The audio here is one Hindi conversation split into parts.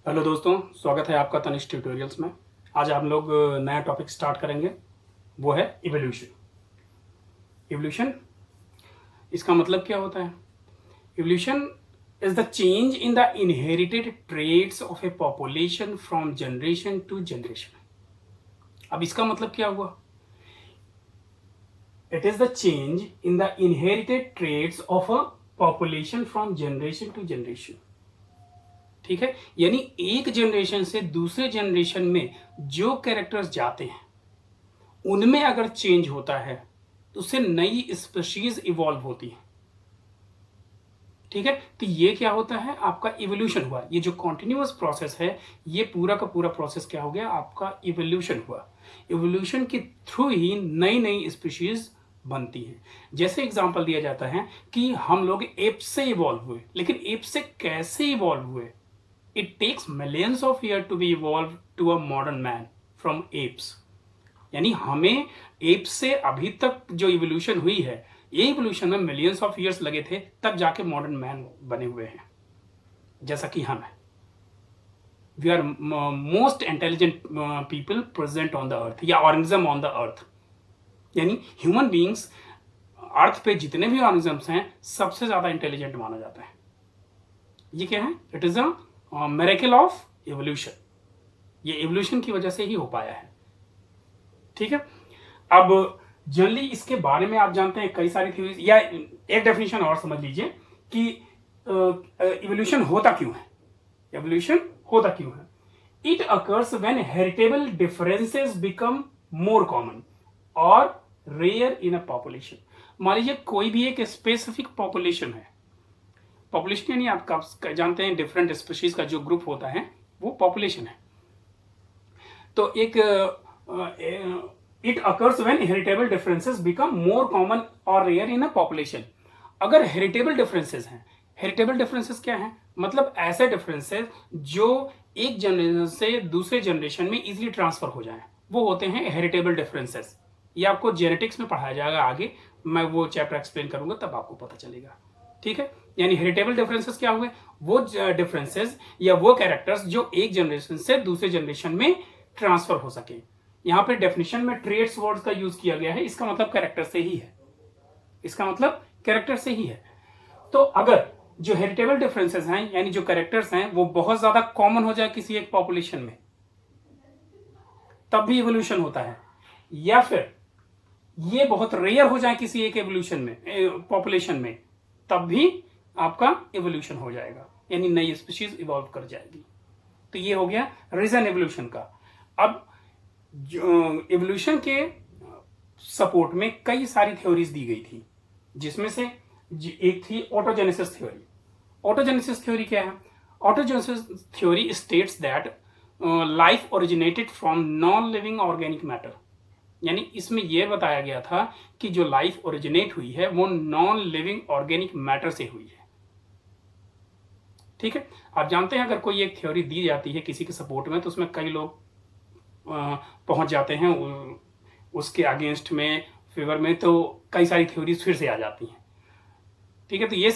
हेलो दोस्तों, स्वागत है आपका तनिष्क ट्यूटोरियल्स में। आज हम लोग नया टॉपिक स्टार्ट करेंगे, वो है इवोल्यूशन। इवोल्यूशन, इसका मतलब क्या होता है? Evolution is the change in the inherited traits of a population from generation to generation. अब इसका मतलब क्या हुआ? It is the change in the inherited traits of a population from generation to generation. ठीक है, यानी एक जनरेशन से दूसरे जनरेशन में जो कैरेक्टर्स जाते हैं उनमें अगर चेंज होता है तो उससे नई स्पीशीज इवॉल्व होती है। ठीक है, तो ये क्या होता है? आपका इवोल्यूशन हुआ। ये जो कॉन्टिन्यूअस प्रोसेस है, ये पूरा का पूरा प्रोसेस क्या हो गया? आपका इवोल्यूशन हुआ। इवोल्यूशन के थ्रू ही नई नई स्पीशीज बनती हैं। जैसे एग्जांपल दिया जाता है कि हम लोग एप से इवॉल्व हुए, लेकिन एप से कैसे इवॉल्व हुए? It takes millions of years to be evolved to a modern man from apes। यानी हमें एप से अभी तक जो इवोल्यूशन हुई है, ये इवोल्यूशन में मिलियंस ऑफ ईयर्स लगे थे, तब जाके मॉडर्न मैन बने हुए हैं, जैसा कि हम हैं। We are most intelligent people present on the earth, या ऑर्गेनिज्म ऑन द अर्थ। यानी ह्यूमन बींग्स अर्थ पे जितने भी ऑर्गेनिजम्स हैं, सबसे ज्यादा इंटेलिजेंट माना जाता है। ये क्या है? It is a miracle of evolution. ये इवोल्यूशन की वजह से ही हो पाया है। ठीक है, अब जनरली इसके बारे में आप जानते हैं कई सारी थ्योरीज, या एक डेफिनेशन और समझ लीजिए कि इवोल्यूशन होता क्यों है। इवोल्यूशन होता क्यों है? It occurs when heritable differences become more common और रेयर इन अ पॉपुलेशन। मान लीजिए कोई भी एक स्पेसिफिक पॉपुलेशन है। पॉपुलेशन यानी आप जानते हैं डिफरेंट स्पीशीज का जो ग्रुप होता है वो पॉपुलेशन है। तो एक it occurs when heritable differences become more common और रेयर इन अ पॉपुलेशन। अगर हेरिटेबल डिफरेंसेस हैं, हेरिटेबल डिफरेंसेस क्या है? मतलब ऐसे डिफरेंसेस जो एक जनरेशन से दूसरे जनरेशन में इजीली ट्रांसफर हो जाए, वो होते हैं हेरिटेबल डिफरेंसेस। ये आपको जेनेटिक्स में पढ़ाया जाएगा आगे, मैं वो चैप्टर एक्सप्लेन करूंगा तब आपको पता चलेगा। ठीक है, यानी हेरिटेबल डिफरेंसेस क्या हुए? वो डिफरेंसेस या वो कैरेक्टर्स जो एक जनरेशन से दूसरे जनरेशन में ट्रांसफर हो सके। यहां पे डेफिनेशन में ट्रेट्स वर्ड का यूज किया गया है, इसका मतलब कैरेक्टर से ही है। इसका मतलब कैरेक्टर से ही है। तो अगर जो हेरिटेबल डिफरेंसेस हैं, यानी जो कैरेक्टर्स हैं, वो बहुत ज्यादा कॉमन हो जाए किसी एक पॉपुलेशन में, तब भी इवोल्यूशन होता है। या फिर ये बहुत रेयर हो जाए किसी एक एवोल्यूशन में, पॉपुलेशन में, तब भी आपका इवोल्यूशन हो जाएगा, यानी नई स्पीशीज इवॉल्व कर जाएगी। तो ये हो गया रीजन इवोल्यूशन का। अब इवोल्यूशन के सपोर्ट में कई सारी थ्योरीज दी गई थी, जिसमें से एक थी ऑटोजेनेसिस थ्योरी। ऑटोजेनेसिस थ्योरी क्या है? Autogenesis theory states that life originated from non living organic matter. यानी इसमें यह बताया गया था कि जो लाइफ ओरिजिनेट हुई है वो नॉन लिविंग ऑर्गेनिक मैटर से हुई है। ठीक है, आप जानते हैं अगर कोई एक थ्योरी दी जाती है किसी के सपोर्ट में, तो उसमें कई लोग पहुंच जाते हैं उसके अगेंस्ट में, फेवर में, तो कई सारी थ्योरीज फिर से आ जाती हैं। ठीक है, तो ये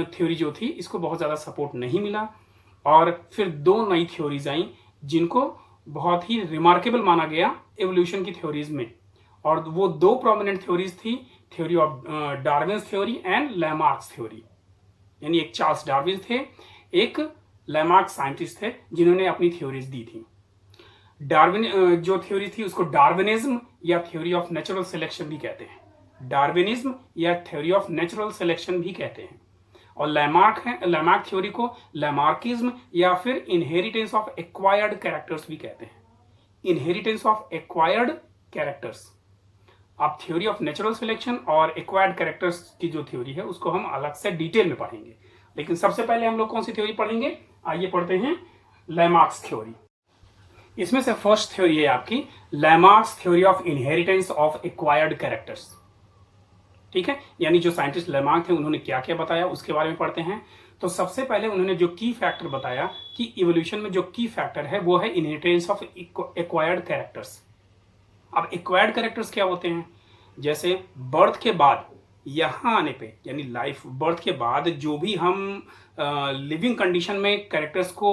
थ्योरी जो थी इसको बहुत ज़्यादा सपोर्ट नहीं मिला, और फिर दो नई थ्योरीज आई जिनको बहुत ही रिमार्केबल माना गया एवोल्यूशन की थ्योरीज में। और वो दो प्रोमिनेंट थ्योरीज थी, theory of Darwin's theory and Lamarck's theory. यानी एक चार्ल्स डार्विन थे, एक लैमार्क साइंटिस्ट थे जिन्होंने अपनी थ्योरीज दी थी। डार्विन जो थ्योरी थी उसको डार्विनिज्म या थ्योरी ऑफ नेचुरल सिलेक्शन भी कहते हैं। डार्विनिज्म या थ्योरी ऑफ नेचुरल सिलेक्शन भी कहते हैं। और लैमार्क थ्योरी को लैमार्किज्म या फिर इनहेरिटेंस ऑफ एक्वायर्ड कैरेक्टर्स भी कहते हैं। Inheritance of acquired characters. आप थ्योरी ऑफ नेचुरल सिलेक्शन और एक्वायर्ड कैरेक्टर्स की जो थ्योरी है उसको हम अलग से डिटेल में पढ़ेंगे, लेकिन सबसे पहले हम लोग कौन सी थ्योरी पढ़ेंगे? आइए पढ़ते हैं लैमार्क्स थ्योरी। इसमें से फर्स्ट थ्योरी है आपकी Lamarck's theory of inheritance of acquired characters. ठीक है, यानी जो साइंटिस्ट लैमार्क थे उन्होंने क्या क्या बताया उसके बारे में पढ़ते हैं। तो सबसे पहले उन्होंने जो की फैक्टर बताया कि इवोल्यूशन में जो की फैक्टर है वो है इनहेरिटेंस ऑफ एक्वायर्ड कैरेक्टर्स। अब एक्वायर्ड कैरेक्टर्स क्या होते हैं? जैसे बर्थ के बाद यहाँ आने पे, यानी लाइफ बर्थ के बाद जो भी हम लिविंग कंडीशन में कैरेक्टर्स को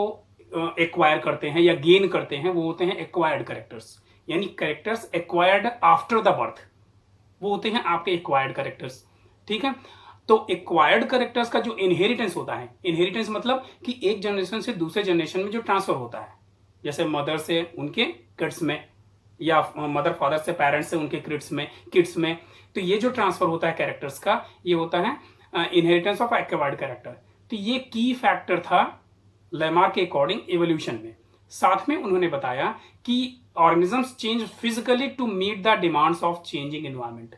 एक्वायर करते हैं या गेन करते हैं वो होते हैं एक्वायर्ड कैरेक्टर्स, यानी characters acquired after the birth, वो होते हैं आपके एक्वायर्ड कैरेक्टर्स। ठीक है, तो एक्वायर्ड कैरेक्टर्स का जो इनहेरिटेंस होता है, इनहेरिटेंस मतलब कि एक जनरेशन से दूसरे जनरेशन में जो ट्रांसफर होता है, जैसे मदर से उनके किड्स में या मदर फादर से पेरेंट्स से उनके किड्स में, तो ये जो ट्रांसफर होता है कैरेक्टर्स का, ये होता है इनहेरिटेंस ऑफ एक्वायर्ड कैरेक्टर। तो ये की फैक्टर था लेमार्क के अकॉर्डिंग एवोल्यूशन में। साथ में उन्होंने बताया कि organisms change physically to meet the demands of changing environment.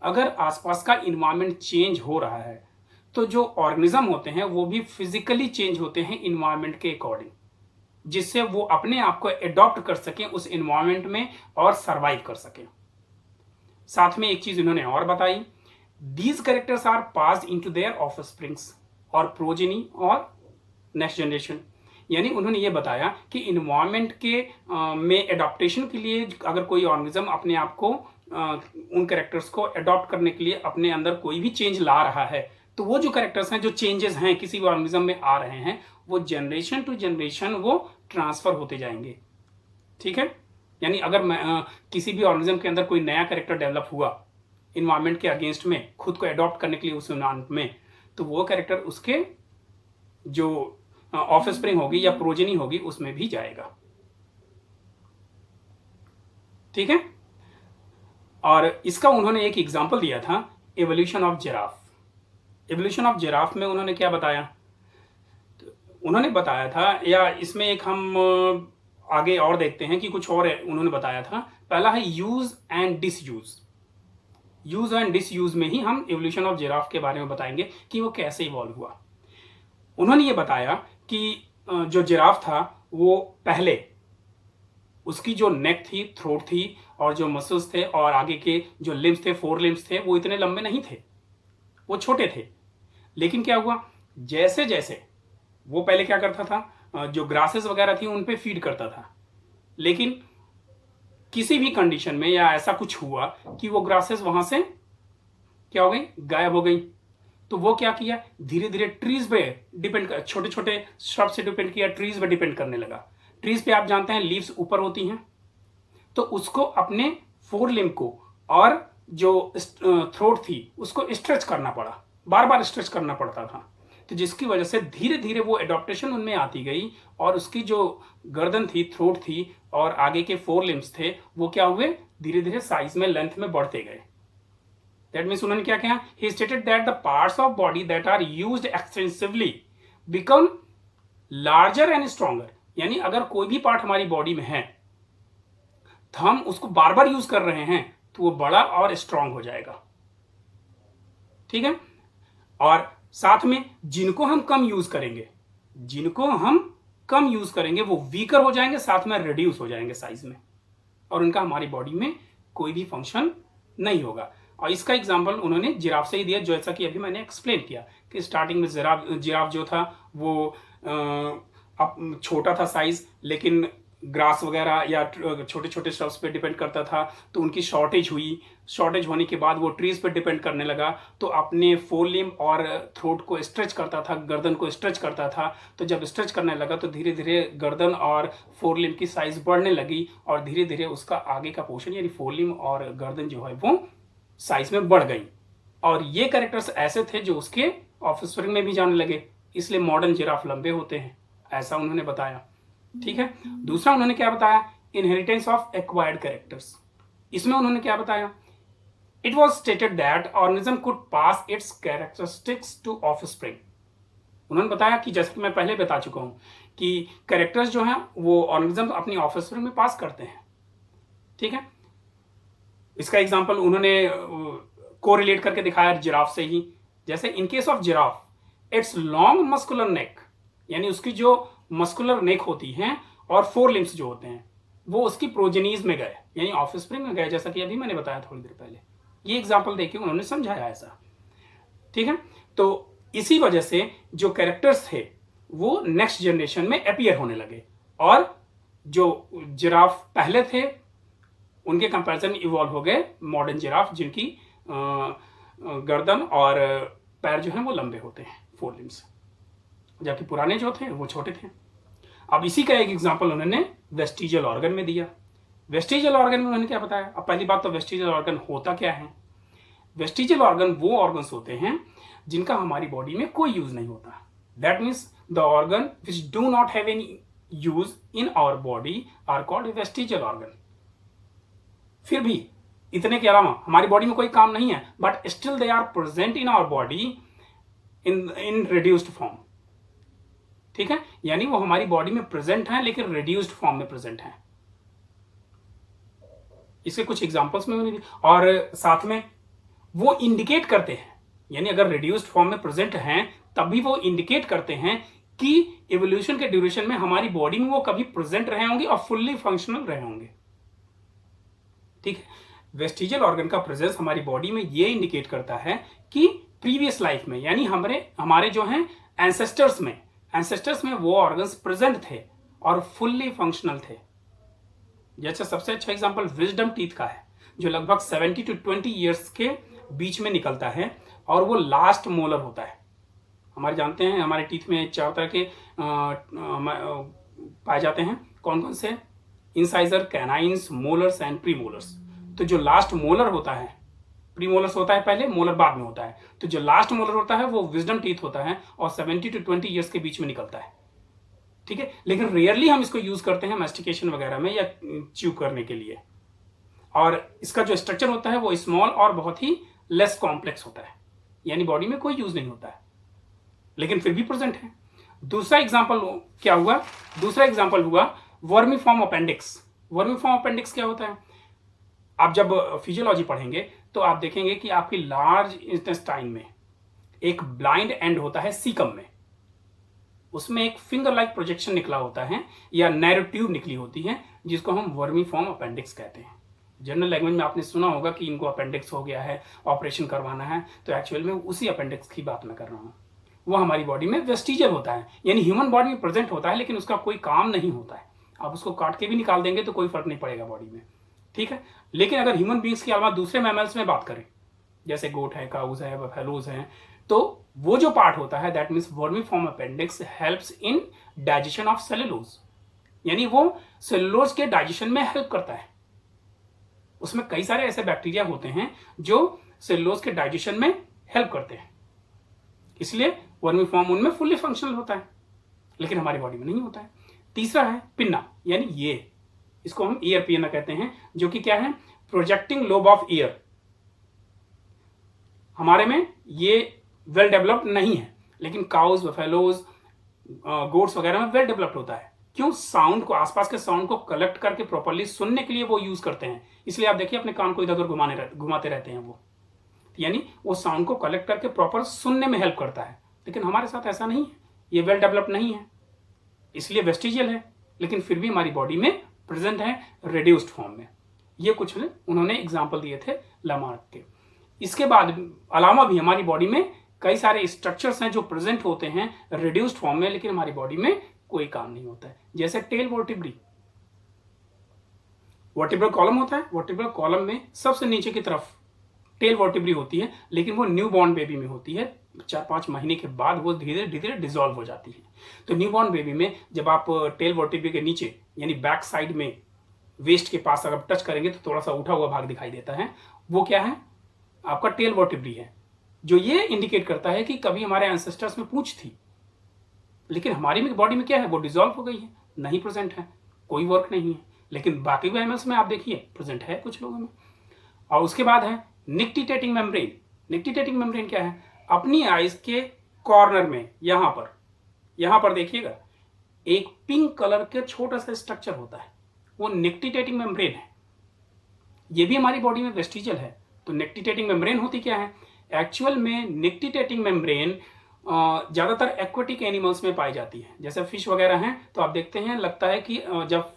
अगर आसपास का इन्वायरमेंट चेंज हो रहा है तो जो ऑर्गेनिज्म होते हैं वो भी फिजिकली चेंज होते हैं इन्वायरमेंट के अकॉर्डिंग, जिससे वो अपने आप को एडॉप्ट कर सकें उस इन्वायरमेंट में और सरवाइव कर सकें। साथ में एक चीज इन्होंने और बताई, these characters are passed into their offsprings और प्रोजेनी और नेक्स्ट जनरेशन। यानी उन्होंने ये बताया कि इन्वायरमेंट के में एडॉप्टेशन के लिए अगर कोई ऑर्गेनिज्म अपने आप को उन कैरेक्टर्स को अडॉप्ट करने के लिए अपने अंदर कोई भी चेंज ला रहा है, तो वो जो कैरेक्टर्स हैं, जो चेंजेस हैं किसी भी ऑर्गेनिज्म में आ रहे हैं, वो जनरेशन टू जनरेशन वो ट्रांसफर होते जाएंगे। ठीक है, यानी अगर किसी भी ऑर्गेनिज्म के अंदर कोई नया कैरेक्टर डेवलप हुआ इन्वायरमेंट के अगेंस्ट में, खुद को अडॉप्ट करने के लिए उस इन्वायरमेंट में, तो वो कैरेक्टर उसके जो ऑफस्प्रिंग होगी या प्रोजेनी होगी उसमें भी जाएगा। ठीक है, और इसका उन्होंने एक एग्जांपल दिया था, evolution of giraffe. Evolution of giraffe में उन्होंने क्या बताया, तो उन्होंने बताया था, या इसमें एक हम आगे और देखते हैं कि कुछ और उन्होंने बताया था। पहला है use and disuse. Use and disuse में ही हम एवोल्यूशन ऑफ जिराफ के बारे में बताएंगे कि वो कैसे इवॉल्व हुआ। उन्होंने ये बताया कि जो जिराफ था वो पहले उसकी जो नेक थी, थ्रोट थी और जो मसल्स थे और आगे के जो लिम्स थे, 4 लिम्स थे, वो इतने लंबे नहीं थे, वो छोटे थे। लेकिन क्या हुआ, जैसे जैसे वो पहले क्या करता था, जो ग्रासेस वगैरह थी उन पे फीड करता था, लेकिन किसी भी कंडीशन में या ऐसा कुछ हुआ कि वो ग्रासेस वहां से क्या हो गई, गायब हो गई, तो वो क्या किया, धीरे धीरे ट्रीज पे डिपेंड, छोटे छोटे श्रब से डिपेंड किया, ट्रीज पे डिपेंड करने लगा। ट्रीज पे आप जानते हैं लीव्स ऊपर होती हैं, तो उसको अपने 4 लिम्ब को और जो थ्रोट थी उसको स्ट्रेच करना पड़ा, बार बार स्ट्रेच करना पड़ता था, तो जिसकी वजह से धीरे धीरे वो एडॉप्टेशन उनमें आती गई और उसकी जो गर्दन थी, थ्रोट थी और आगे के 4 लिम्स थे, वो क्या हुए, धीरे धीरे साइज में, लेंथ में बढ़ते गए। दैट मीन्स उन्होंने क्या कहा, he stated that the parts of body that are used extensively become larger and stronger. यानी अगर कोई भी पार्ट हमारी बॉडी में है तो हम उसको बार बार यूज कर रहे हैं तो वो बड़ा और स्ट्रांग हो जाएगा। ठीक है, और साथ में जिनको हम कम यूज करेंगे वो वीकर हो जाएंगे, साथ में रिड्यूस हो जाएंगे साइज में, और उनका हमारी बॉडी में कोई भी फंक्शन नहीं होगा। और इसका एग्जांपल उन्होंने जिराफ से ही दिया, जैसा कि अभी मैंने एक्सप्लेन किया कि स्टार्टिंग में जिराफ जो था वो अब छोटा था साइज, लेकिन ग्रास वगैरह या छोटे छोटे स्टफ्स पे डिपेंड करता था, तो उनकी शॉर्टेज होने के बाद वो ट्रीज पे डिपेंड करने लगा, तो अपने 4 लिम्ब और थ्रोट को स्ट्रेच करता था, गर्दन को स्ट्रेच करता था। तो जब स्ट्रेच करने लगा तो धीरे धीरे गर्दन और 4 लिम्ब की साइज बढ़ने लगी और धीरे धीरे उसका आगे का पोर्शन यानी 4 लिम्ब और गर्दन जो है वो साइज में बढ़ गई। और ये कैरेक्टर्स ऐसे थे जो उसके ऑफस्प्रिंग में भी जाने लगे, इसलिए मॉडर्न जिराफ लंबे होते हैं, ऐसा उन्होंने बताया। ठीक है, दूसरा उन्होंने क्या बताया, इनहेरिटेंस ऑफ एक्वायर्ड कैरेक्टर्स। इसमें उन्होंने क्या बताया, it was stated that organism could pass its characteristics to offspring. उन्होंने बताया कि जैसे कि मैं पहले बता चुका हूं कि कैरेक्टर्स जो हैं वो ऑर्गेनिज्म अपनी ऑफस्प्रिंग में पास करते हैं। ठीक है, इसका एग्जांपल उन्होंने कोरिलेट करके दिखाया जिराफ से ही। जैसे in case of giraffe, it's long muscular neck, यानी उसकी जो मस्कुलर नेक होती है और 4 लिम्स जो होते हैं वो उसकी प्रोजेनीज में गए, यानी ऑफस्प्रिंग में गए, जैसा कि अभी मैंने बताया थोड़ी देर पहले। ये एग्जांपल देके उन्होंने समझाया ऐसा। ठीक है, तो इसी वजह से जो कैरेक्टर्स थे वो नेक्स्ट जनरेशन में अपीयर होने लगे, और जो जिराफ पहले थे उनके कंपैरिजन इवॉल्व हो गए मॉडर्न जिराफ, जिनकी गर्दन और पैर जो हैं वो लंबे होते हैं, 4 लिम्स, जबकि पुराने जो थे वो छोटे थे। अब इसी का एक एग्जांपल उन्होंने वेस्टिजियल ऑर्गन में दिया। वेस्टिजियल ऑर्गन में उन्होंने क्या बताया? अब पहली बात तो वेस्टिजियल ऑर्गन होता क्या है? वेस्टिजियल ऑर्गन वो ऑर्गन्स होते हैं जिनका हमारी बॉडी में कोई यूज नहीं होता। That means the organ which do not have any use in our body are called vestigial organ. फिर भी इतने के अलावा हमारी बॉडी में कोई काम नहीं है, but still they are present in our body in reduced form. ठीक है, यानी वो हमारी बॉडी में प्रेजेंट है लेकिन रिड्यूस्ड फॉर्म में प्रेजेंट है। इसके कुछ एग्जांपल्स में मैंने दी, और साथ में वो इंडिकेट करते हैं, यानी अगर रिड्यूस्ड फॉर्म में प्रेजेंट हैं तभी वो इंडिकेट करते हैं कि इवोल्यूशन के ड्यूरेशन में हमारी बॉडी में वो कभी प्रेजेंट रहे होंगे और फुल्ली फंक्शनल रहे होंगे। ठीक है, वेस्टिजियल ऑर्गन का प्रेजेंस हमारी बॉडी में ये इंडिकेट करता है कि प्रीवियस लाइफ में, यानी हमारे जो हैं एंसेस्टर्स में वो ऑर्गन्स प्रेजेंट थे और फुल्ली फंक्शनल थे। जैसे सबसे अच्छा एग्जांपल विजडम टीथ का है, जो लगभग 70 to 20 ईयर्स के बीच में निकलता है और वो लास्ट मोलर होता है। हमारे जानते हैं हमारे टीथ में 4 तरह के पाए जाते हैं। कौन कौन से? Incisors, canines, molars and premolars. तो जो लास्ट मोलर होता है, प्रीमोलर्स होता है पहले, मोलर बाद में होता है, तो जो लास्ट मोलर होता है वो विजडम टीथ होता है और 70 to 20 ईयर्स के बीच में निकलता है। ठीक है, लेकिन रेयरली हम इसको यूज करते हैं मैस्टिकेशन वगैरह में या च्यू करने के लिए, और इसका जो स्ट्रक्चर होता है वो स्मॉल और बहुत ही लेस कॉम्प्लेक्स होता है, यानी बॉडी में कोई यूज नहीं होता है लेकिन फिर भी प्रेजेंट है। दूसरा एग्जांपल क्या हुआ? दूसरा एग्जांपल हुआ वर्मीफॉर्म अपेंडिक्स। वर्मीफॉर्म अपेंडिक्स क्या होता है? आप जब फिजियोलॉजी पढ़ेंगे तो आप देखेंगे कि आपकी लार्ज इंटेस्टाइन में एक ब्लाइंड एंड होता है सीकम में, उसमें एक फिंगर लाइक प्रोजेक्शन निकला होता है या नैरो ट्यूब निकली होती है, जिसको हम वर्मीफॉर्म अपेंडिक्स कहते हैं। जनरल लैंग्वेज में आपने सुना होगा कि इनको अपेंडिक्स हो गया है, ऑपरेशन करवाना है, तो एक्चुअल में उसी अपेंडिक्स की बात मैं कर रहा हूँ। वो हमारी बॉडी में वेस्टिजियल होता है, यानी ह्यूमन बॉडी में प्रेजेंट होता है लेकिन उसका कोई काम नहीं होता है। आप उसको काट के भी निकाल देंगे तो कोई फर्क नहीं पड़ेगा बॉडी में। ठीक है, लेकिन अगर ह्यूमन बींग्स के अलावा दूसरे मैमल्स में बात करें, जैसे गोट है, काउज है, बफेलोज हैं, तो वो जो पार्ट होता है that means vermiform appendix helps in digestion of cellulose, यानी वो सेलुलोज के डाइजेशन में हेल्प करता है। उसमें कई सारे ऐसे बैक्टीरिया होते हैं जो सेलुलोज के डाइजेशन में हेल्प करते हैं, इसलिए वर्मीफॉर्म उनमें फुल्ली फंक्शनल होता है लेकिन हमारी बॉडी में नहीं होता है। तीसरा है पिन्ना, यानी ये, इसको हम ईयर पिन्ना कहते हैं, जो कि क्या है? Projecting lobe of year. हमारे में ये वेल डेवलप्ड नहीं है लेकिन काउज, बफेलोज, गोट्स वगैरह में वेल डेवलप्ड होता है। क्यों? साउंड को, आसपास के साउंड को कलेक्ट करके प्रॉपर्ली सुनने के लिए वो यूज करते हैं, इसलिए आप देखिए अपने कान को इधर उधर घुमाते रहते हैं वो, यानी वो साउंड को कलेक्ट करके प्रॉपर सुनने में हेल्प करता है। लेकिन हमारे साथ ऐसा नहीं है, ये वेल डेवलप्ड नहीं है, इसलिए वेस्टिजियल है लेकिन फिर भी हमारी बॉडी में प्रेजेंट है रिड्यूस्ड फॉर्म में। ये कुछ उन्होंने एग्जाम्पल दिए थे लामार्क के। इसके बाद अलावा भी हमारी बॉडी में कई सारे स्ट्रक्चर्स हैं जो प्रेजेंट होते हैं रिड्यूस्ड फॉर्म में लेकिन हमारी बॉडी में कोई काम नहीं होता है, जैसे टेल वर्टिब्री। वर्टिब्रल कॉलम होता है, वर्टिब्रल कॉलम में सबसे नीचे की तरफ टेल वर्टिब्री होती है, लेकिन वो न्यू बॉर्न बेबी में होती है। 4-5 महीने के बाद वो धीरे धीरे डिसॉल्व हो जाती है। तो न्यू बॉर्न बेबी में जब आप टेल वर्टिब्री के नीचे यानी बैक साइड में वेस्ट के पास अगर टच करेंगे तो थोड़ा सा उठा हुआ भाग दिखाई देता है, वो क्या है? आपका टेल वर्टिब्री है, जो ये इंडिकेट करता है कि कभी हमारे एंसेस्टर्स में पूंछ थी लेकिन हमारी बॉडी में क्या है? वो डिसॉल्व हो गई है, नहीं प्रेजेंट है, कोई वर्क नहीं है। लेकिन बाकी एनिमल्स में आप देखिए प्रेजेंट है कुछ लोगों में। और उसके बाद है निक्टिटेटिंग मेम्ब्रेन। निक्टिटेटिंग मेम्ब्रेन क्या है? अपनी आइज के कॉर्नर में यहां पर देखिएगा एक पिंक कलर के छोटा सा स्ट्रक्चर होता है, वो निक्टिटेटिंग मेम्ब्रेन है। ये भी हमारी बॉडी में वेस्टिजियल है। तो निक्टिटेटिंग मेम्ब्रेन होती क्या है? एक्चुअल में निक्टिटेटिंग मेम्ब्रेन ज्यादातर एक्वेटिक एनिमल्स में पाई जाती है, जैसे फिश वगैरह हैं, तो आप देखते हैं लगता है कि जब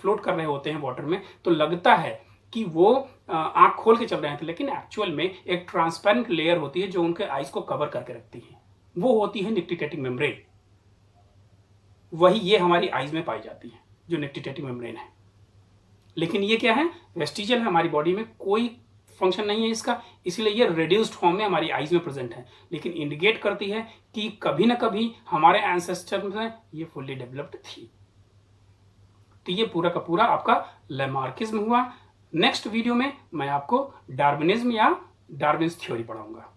फ्लोट कर रहे होते हैं वाटर में तो लगता है कि वो आंख खोल के चल रहे थे, लेकिन एक्चुअल में एक ट्रांसपेरेंट लेयर होती है जो उनके आइज को कवर करके रखती है, वो होती है निक्टिटेटिंग मेम्ब्रेन। वही ये हमारी आइज में पाई जाती है जो निक्टिटेटिंग मेम्ब्रेन है। लेकिन ये क्या है? वेस्टिजियल है, हमारी बॉडी में कोई फंक्शन नहीं है इसका, इसलिए ये रिड्यूस्ड फॉर्म में हमारी आइज में प्रेजेंट है, लेकिन इंडिकेट करती है कि कभी ना कभी हमारे एंसेस्टर में ये फुल्ली डेवलप्ड थी। तो ये पूरा का पूरा आपका लैमार्किज्म हुआ। नेक्स्ट वीडियो में मैं आपको डार्विनिज्म या डार्विन्स थ्योरी पढ़ाऊंगा।